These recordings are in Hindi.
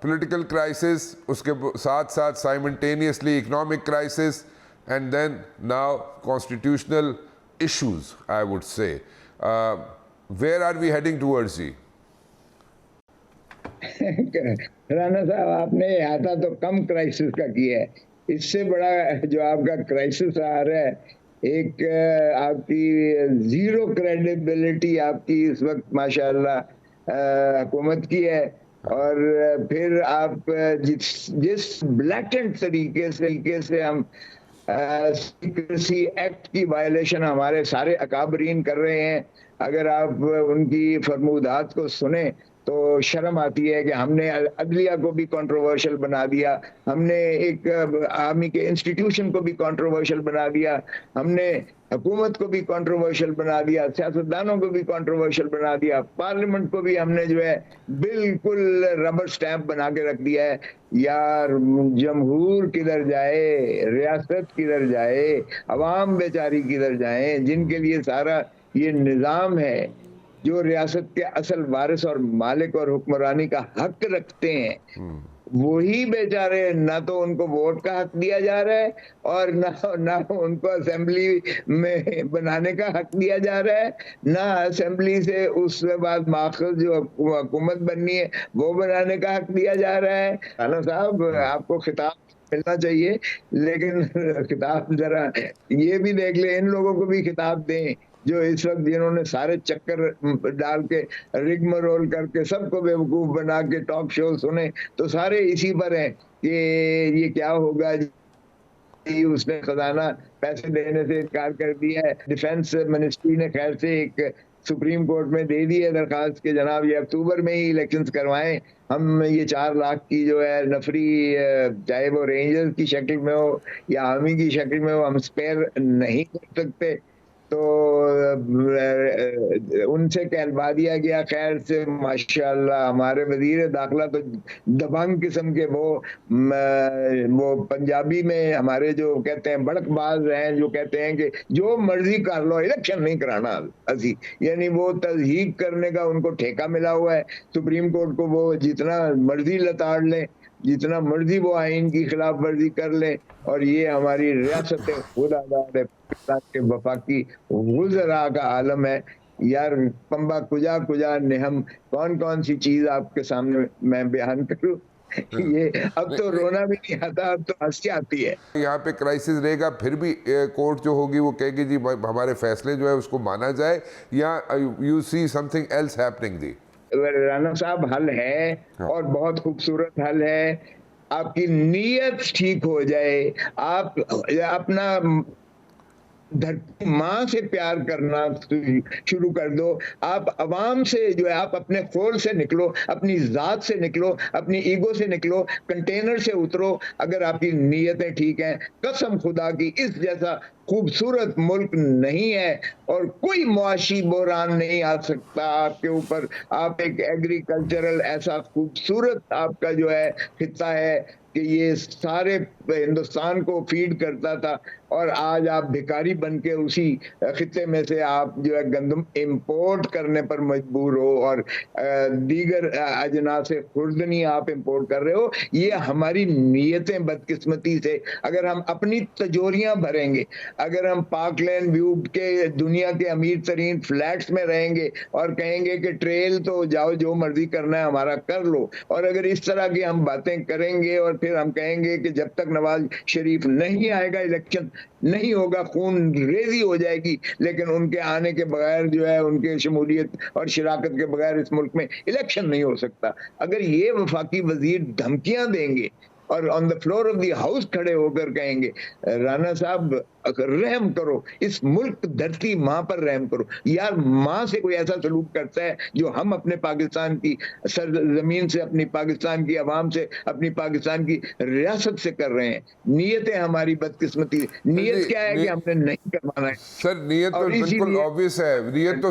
political crisis, उसके साथ साथ simultaneously economic crisis, and then now constitutional issues, I would say. Where are we heading towards, जी? राणा साहब, आपने आता तो कम क्राइसिस का किया है। इससे बड़ा जो आपका क्राइसिस आ रहा है, एक आपकी जीरो क्रेडिबिलिटी आपकी इस वक्त माशाल्लाह हुकूमत की है। और फिर आप जिस ब्लैटेंट तरीके से हम सीक्रेसी एक्ट की वायलेशन हमारे सारे अकाबरीन कर रहे हैं, अगर आप उनकी फरमूदात को सुने तो शर्म आती है कि हमने अदलिया को भी कंट्रोवर्शियल बना दिया, हमने एक आर्मी के इंस्टीट्यूशन को भी कंट्रोवर्शियल बना दिया, हमने हुकूमत को भी कंट्रोवर्शियल बना दिया, सियासतदानों को भी कंट्रोवर्शियल बना दिया, पार्लियामेंट को भी हमने जो है बिल्कुल रबर स्टैंप बना के रख दिया है। यार, जमहूर किधर जाए, रियासत किधर जाए, अवाम बेचारी किधर जाए, जिनके लिए सारा ये निज़ाम है, जो रियासत के असल वारिस और मालिक और हुक्मरानी का हक रखते हैं, वही बेचारे ना तो उनको वोट का हक दिया जा रहा है और ना उनको असेंबली में बनाने का हक दिया जा रहा है, ना असेंबली से उस बाद माखज जो हुकूमत बननी है वो बनाने का हक दिया जा रहा है। राणा साहब, आपको खिताब मिलना चाहिए, लेकिन खिताब जरा ये भी देख ले, इन लोगों को भी खिताब दें जो इस वक्त जिन्होंने सारे चक्कर डाल के रिगमरोल करके सबको बेवकूफ बना के टॉक शो सुने, तो सारे इसी पर हैं कि ये क्या होगा, उसने खजाना पैसे देने से इनकार कर दिया है। डिफेंस मिनिस्ट्री ने खैर से एक सुप्रीम कोर्ट में दे दी है दरखास्त के जनाब ये अक्टूबर में ही इलेक्शंस करवाएं, हम ये 4 लाख की जो है नफरी, चाहे वो रेंजर्स की शक्ल में हो या आर्मी की शक्ल में हो, हम स्पेयर नहीं कर सकते, तो उनसे कहलवा दिया गया। खैर से माशाल्लाह हमारे वजीर दाखिला तो दबंग किस्म के, वो पंजाबी में हमारे जो कहते हैं बड़कबाज हैं, जो कहते हैं कि जो मर्जी कर लो, इलेक्शन नहीं कराना असी, यानी वो तज़हीक करने का उनको ठेका मिला हुआ है। सुप्रीम कोर्ट को वो जितना मर्जी लताड़ लें, जितना मर्जी वो आइन की खिलाफ वर्जी कर ले, और ये हमारी रियासत खुद आजाद है के वफाकी गुजरा का आलम है। यार, पंबा कुजा कुजा नेहम, कौन कौन सी चीज आपके सामने मैं बयान करूं, ये अब तो रोना भी नहीं आता, अब तो हंसी आती है। यहाँ पे क्राइसिस रहेगा, फिर भी कोर्ट जो होगी वो कहेगी जी हमारे फैसले जो है उसको माना जाए, या you see something else happening दी? राणा साहब, हल है और बहुत खूबसूरत हल है। आपकी नीयत ठीक हो जाए, आप अपना धरती माँ से प्यार करना शुरू कर दो, आप अवाम से जो है, आप अपने खोल से निकलो, अपनी जात से निकलो, अपनी ईगो से निकलो, कंटेनर से उतरो। अगर आपकी नीयतें ठीक हैं, कसम खुदा की इस जैसा खूबसूरत मुल्क नहीं है और कोई मुआशी बहरान नहीं आ सकता आपके ऊपर। आप एक एग्रीकल्चरल ऐसा खूबसूरत आपका जो है खित्ता है कि ये सारे हिंदुस्तान को फीड करता था, और आज आप भिखारी बन के उसी खित्ते में से आप जो है गंदम इंपोर्ट करने पर मजबूर हो, और दीगर अजना से खुर्दनी आप इंपोर्ट कर रहे हो। ये हमारी नीयतें बदकिस्मती से, अगर हम अपनी तजोरियां भरेंगे, अगर हम पार्कलैंड व्यू के दुनिया के अमीर तरीन फ्लैट्स में रहेंगे और कहेंगे कि ट्रेल तो जाओ, जो मर्जी करना है हमारा कर लो, और अगर इस तरह की हम बातें करेंगे और फिर हम कहेंगे कि जब तक नवाज शरीफ नहीं आएगा इलेक्शन नहीं होगा, खून रेजी हो जाएगी, लेकिन उनके आने के बगैर जो है, उनके शमूलियत और शराकत के बगैर इस मुल्क में इलेक्शन नहीं हो सकता। अगर ये वफाकी वजीर धमकियां देंगे और on the floor of the house खड़े होकर कहेंगे, राणा साहब रहम करो, इस मुल्क धरती माँ पर रहम करो। यार, माँ से कोई ऐसा सलूक करता है जो हम अपने पाकिस्तान की सरजमीन से, अपनी पाकिस्तान की आवाम से, अपनी पाकिस्तान की रियासत से कर रहे हैं। नीयतें हमारी बदकिस्मती, नीयत क्या है कि हमने नहीं करवाना है। सर, नीयत तो बिल्कुल ऑब्वियस है, नीयत तो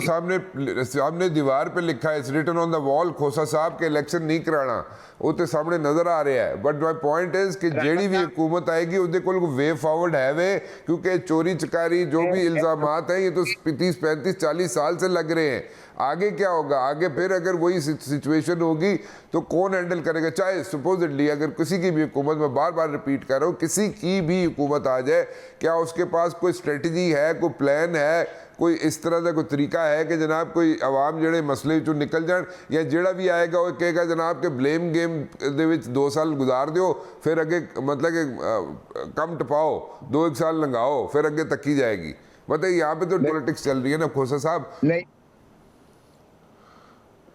सामने दीवार पे लिखा है, it's written on the wall, Khosa साहब के इलेक्शन नहीं कराना। वो तो सामने नज़र आ रहा है। बट माई पॉइंट इज कि जेड़ी भी हुकूमत आएगी उसके कोल वे फॉरवर्ड है वे, क्योंकि चोरी चकारी जो भी इल्ज़ामात हैं ये तो 30-35-40 साल से लग रहे हैं। आगे क्या होगा? आगे फिर अगर वही सिचुएशन होगी तो कौन हैंडल करेगा? चाहे सपोजिटली अगर किसी की भी हुकूमत, मैं बार बार रिपीट कर रहा हूँ, किसी की भी हुकूमत आ जाए, क्या उसके पास कोई स्ट्रेटजी है, कोई प्लान है, कोई इस तरह का कोई तरीका है कि जनाब कोई आवाम जड़े मसले चो निकल जाए? या जेड़ा भी आएगा वो कहेगा जनाब के ब्लेम गेम दे विच 2 साल गुजार दो, फिर अगे मतलब कि कम टपाओ 2-1 साल लंघाओ, फिर अगे तकी जाएगी? बताइए, यहाँ पे तो पॉलिटिक्स चल रही है ना खोसा साहब। नहीं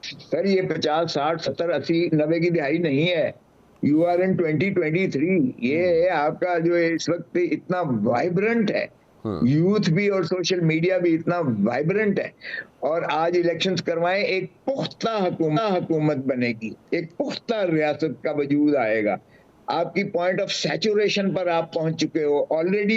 सर, ये 50, 60, 70, 80, 90 की दिहाई नहीं है। You are in 2023। ये है आपका जो इस वक्त इतना वाइब्रेंट है, यूथ भी और सोशल मीडिया भी इतना वाइब्रेंट है। और आज इलेक्शंस करवाएं, एक पुख्ता हुकूमत बनेगी, एक पुख्ता रियासत का वजूद आएगा। आपकी पॉइंट ऑफ सैचुरेशन पर आप पहुंच चुके हो ऑलरेडी।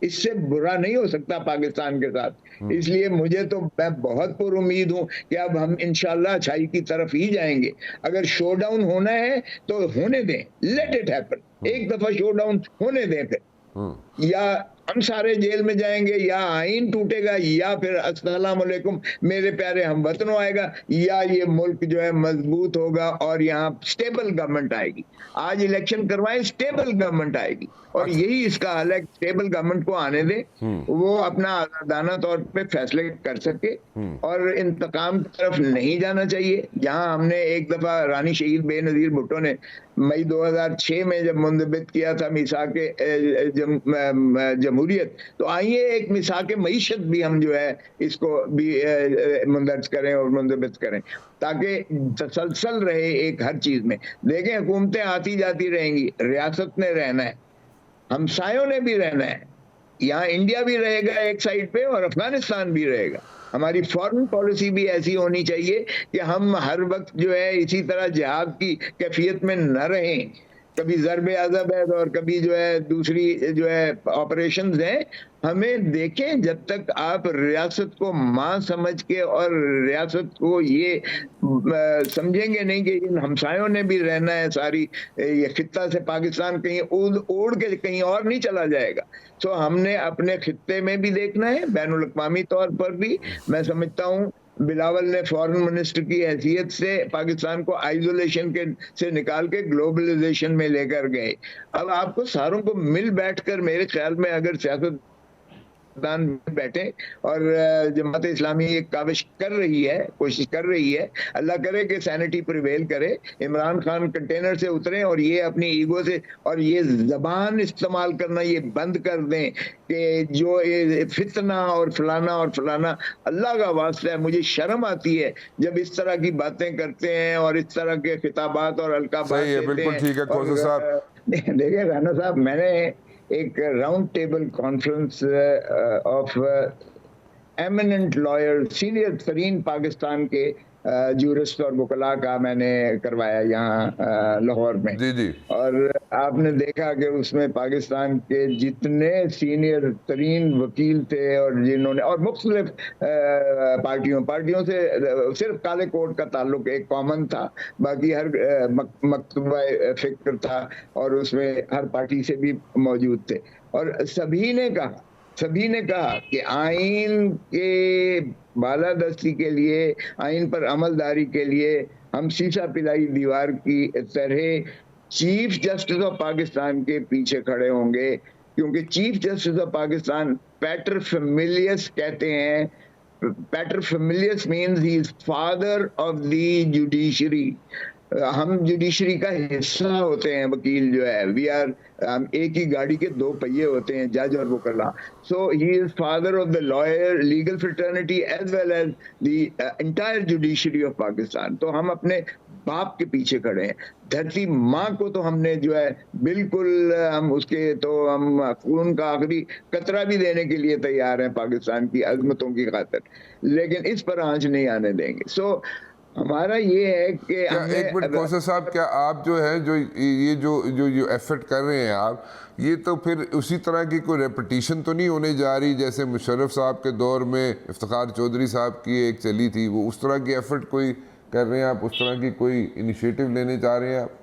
इससे बुरा नहीं हो सकता पाकिस्तान के साथ। इसलिए मुझे तो, मैं बहुत पुरुमीद हूं कि अब हम इंशाल्लाह अच्छाई की तरफ ही जाएंगे। अगर शो डाउन होना है तो होने दें, लेट इट हैपन। एक दफा शो डाउन होने दें, फिर या हम सारे जेल में जाएंगे, या आईन टूटेगा, या फिर अस्सलाम वालेकुम मेरे प्यारे हमवतनों आएगा, या ये मुल्क जो है मजबूत होगा और यहाँ स्टेबल गवर्नमेंट आएगी। आज इलेक्शन करवाएं, स्टेबल गवर्नमेंट आएगी, और यही इसका हल है। स्टेबल गवर्नमेंट को आने दे, वो अपना आजादाना तौर पे फैसले कर सके, और इंतकाम की तरफ नहीं जाना चाहिए। जहां हमने एक दफा रानी शहीद बेनजीर भुट्टो ने मई 2006 में जब मुंदबित किया था मिसाक जमहूरियत, तो आइए एक मिसाक मईशत भी हम जो है इसको भी मुंदर्ज करें और मुंदबित करें, ताकि तसलसल रहे एक हर चीज में। देखें, हुकूमतें आती जाती रहेंगी, रियासत ने रहना है, हमसायों ने भी रहना है। यहाँ इंडिया भी रहेगा एक साइड पे और अफगानिस्तान भी रहेगा। हमारी फॉरेन पॉलिसी भी ऐसी होनी चाहिए कि हम हर वक्त जो है इसी तरह जिहाद की कैफियत में न रहें। कभी ज़रब अज़ब है और कभी जो है दूसरी जो है ऑपरेशंस हैं। हमें देखें, जब तक आप रियासत को मां समझ के और रियासत को ये समझेंगे नहीं कि इन हमसायों ने भी रहना है, सारी ये खित्ता से पाकिस्तान कहीं उड़ के कहीं और नहीं चला जाएगा। तो हमने अपने खित्ते में भी देखना है, बैनुल अक़वामी तौर पर भी। मैं समझता हूँ बिलावल ने फॉरेन मिनिस्टर की हैसियत से पाकिस्तान को आइसोलेशन के से निकाल के ग्लोबलाइजेशन में लेकर गए। अब आपको सारों को मिल बैठकर, मेरे ख्याल में अगर सियासत बैठे और जमात इस्लामी एक काविश कर रही है, कोशिश कर रही है, अल्लाह करे कि सैनिटी प्रिवेल करे, इमरान खान कंटेनर से उतरें और ये अपनी ईगो से और ये जबान इस्तेमाल करना ये बंद कर दें कि जो ये फितना और फलाना। अल्लाह का वास्ता है, मुझे शर्म आती है जब इस तरह की बातें करते हैं और इस तरह के खिताबात और अलकाबात देते हैं। बिल्कुल ठीक है खोसा साहब। देखिए राना साहब, मैंने एक round table conference of eminent lawyer, senior तरीन पाकिस्तान के जूरिस्ट और वकला का मैंने करवाया यहाँ लाहौर में। जी। और आपने देखा कि उसमें पाकिस्तान के जितने सीनियर तरीन वकील थे और जिन्होंने, और मुख्तलिफ पार्टियों से, सिर्फ काले कोट का ताल्लुक एक कॉमन था, बाकी हर मकतबा फिक्र था और उसमें हर पार्टी से भी मौजूद थे। और सभी ने कहा कि आइन के बालादस्ती के लिए, आइन पर अमलदारी के लिए हम शीशा पिलाई दीवार की तरह चीफ जस्टिस ऑफ पाकिस्तान के पीछे खड़े होंगे, क्योंकि chief justice of Pakistan pater familias कहते हैं। Pater familias means he is father of the judiciary. हम जुडिशरी का हिस्सा होते हैं, वकील जो है, वी आर, एक ही गाड़ी के दो पहिए होते हैं, जज और वकला। So he is father of the lawyer legal fraternity as well as the entire judiciary of Pakistan. तो हम अपने बाप के पीछे खड़े हैं। धरती माँ को तो हमने जो है बिल्कुल, हम उसके तो हम खून का आखिरी कतरा भी देने के लिए तैयार हैं पाकिस्तान की अजमतों की खातिर, लेकिन इस पर आंच नहीं आने देंगे। सो हमारा ये है कि एक मिनट खोसा साहब, क्या आप जो है जो एफर्ट कर रहे हैं आप, ये तो फिर उसी तरह की कोई रेपिटिशन तो नहीं होने जा रही जैसे मुशर्रफ साहब के दौर में इफ्तिखार चौधरी साहब की एक चली थी, वो उस तरह की एफर्ट कोई कर रहे हैं आप? उस तरह की कोई इनिशिएटिव लेने चाह रहे हैं आप?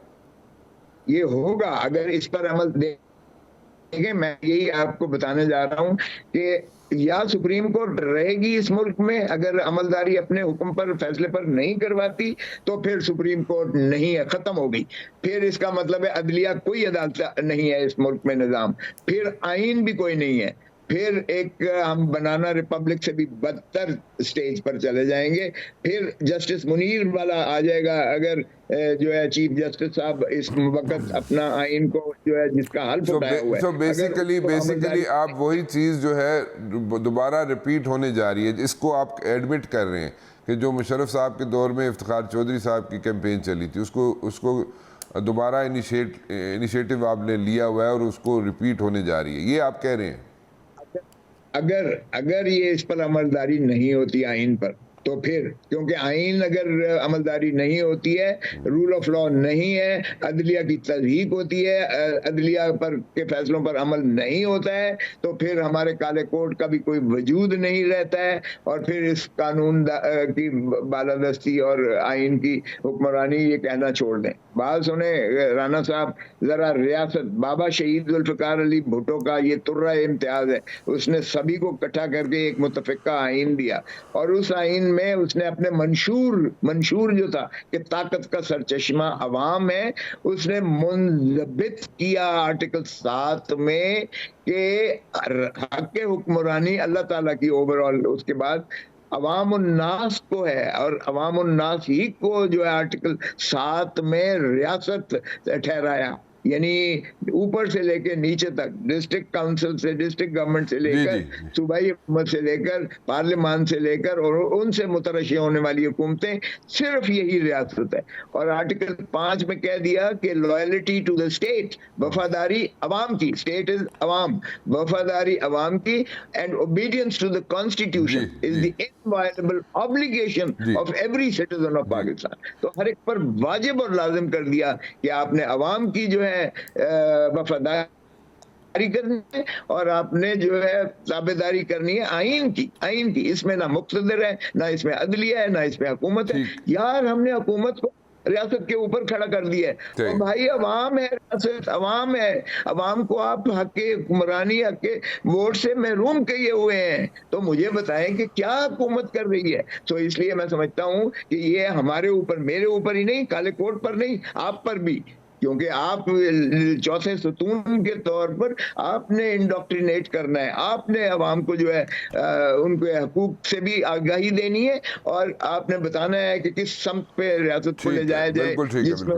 ये होगा अगर इस पर अमल देखिए, मैं यही आपको बताने जा रहा हूं कि या सुप्रीम कोर्ट रहेगी इस मुल्क में, अगर अमलदारी अपने हुक्म पर फैसले पर नहीं करवाती तो फिर सुप्रीम कोर्ट नहीं है, खत्म हो गई। फिर इसका मतलब है अदलिया कोई अदालत नहीं है इस मुल्क में, निजाम, फिर आइन भी कोई नहीं है, फिर एक हम बनाना रिपब्लिक से भी बदतर स्टेज पर चले जाएंगे। फिर जस्टिस मुनीर वाला आ जाएगा, अगर जो है चीफ जस्टिस साहब इस वक्त अपना आइन को जो है जिसका हल्फ उठाया हुआ है, so बेसिकली आप वही चीज़ जो है दोबारा रिपीट होने जा रही है, इसको आप एडमिट कर रहे हैं कि जो मुशर्रफ साहब के दौर में इफ्तिखार चौधरी साहब की कैंपेन चली थी उसको दोबारा इनिशिएटिव आपने लिया हुआ है और उसको रिपीट होने जा रही है, ये आप कह रहे हैं? अगर ये इस पर अमलदारी नहीं होती आइन पर, तो फिर क्योंकि आइन अगर अमलदारी नहीं होती है, रूल ऑफ लॉ नहीं है, अदलिया की तज़हीक होती है, अदलिया पर के फैसलों पर अमल नहीं होता है, तो फिर हमारे काले कोड का भी कोई वजूद नहीं रहता है, और फिर इस कानून की बालादस्ती और आइन की हुक्मरानी ये कहना छोड़ दें। बात सुने राना साहब, जरा रियासत, बाबा शहीद जुल्फ़िकार अली भुट्टो का ये तुर्रा इम्तियाज है, उसने सभी को इकट्ठा करके एक मुतफ़िका आइन दिया, और उस आइन में उसने अपने मंशूर जो था कि ताकत का सरचश्मा अवाम है, उसने मुंज़बित किया आर्टिकल 7 में कि हक़ हुक्मरानी अल्लाह ताला की ओवरऑल, उसके बाद अवाम उन्नास को है, और अवाम उन्नास ही को जो है आर्टिकल 7 में रियासत ठहराया, यानी ऊपर से लेकर नीचे तक, डिस्ट्रिक्ट काउंसिल से, डिस्ट्रिक्ट गवर्नमेंट से लेकर सूबाई हुकूमत से लेकर पार्लियामान से लेकर और उनसे मुतरशी होने वाली हुकूमतें, सिर्फ यही रियासत है। और आर्टिकल 5 में कह दिया कि लॉयल्टी टू द स्टेट, वफादारी अवाम की, स्टेट इज अवाम, वफादारी अवाम की, and obedience to the constitution is the inviolable obligation of every citizen of Pakistan. तो हर एक पर वाजिब और लाजिम कर दिया कि आपने अवाम की जो है वफादारी करनी है, और आपने जो है ताबेदारी करनी है आइन की। इसमें ना मुक़्तदर है, ना इसमें अदलिया है, ना इसमें हुकूमत है। यार हमने हुकूमत को रियासत के ऊपर खड़ा कर दिया है, और भाई अवाम है, रियासत अवाम है, अवाम को आप हक़ हुक्मरानी, हक़ वोट से महरूम किए हुए हैं, तो मुझे बताएं कि क्या हुकूमत कर रही है। तो इसलिए मैं समझता हूँ कि ये हमारे ऊपर, मेरे ऊपर ही नहीं, काले कोट पर नहीं, आप पर भी, क्योंकि आप चौथे सतून के तौर पर आपने इंडोक्ट्रिनेट करना है, आपने अवाम को जो है उनके हकूक से भी आगाही देनी है, और आपने बताना है कि किस सम्त पे रियासत को ले जाया जाए जिसमें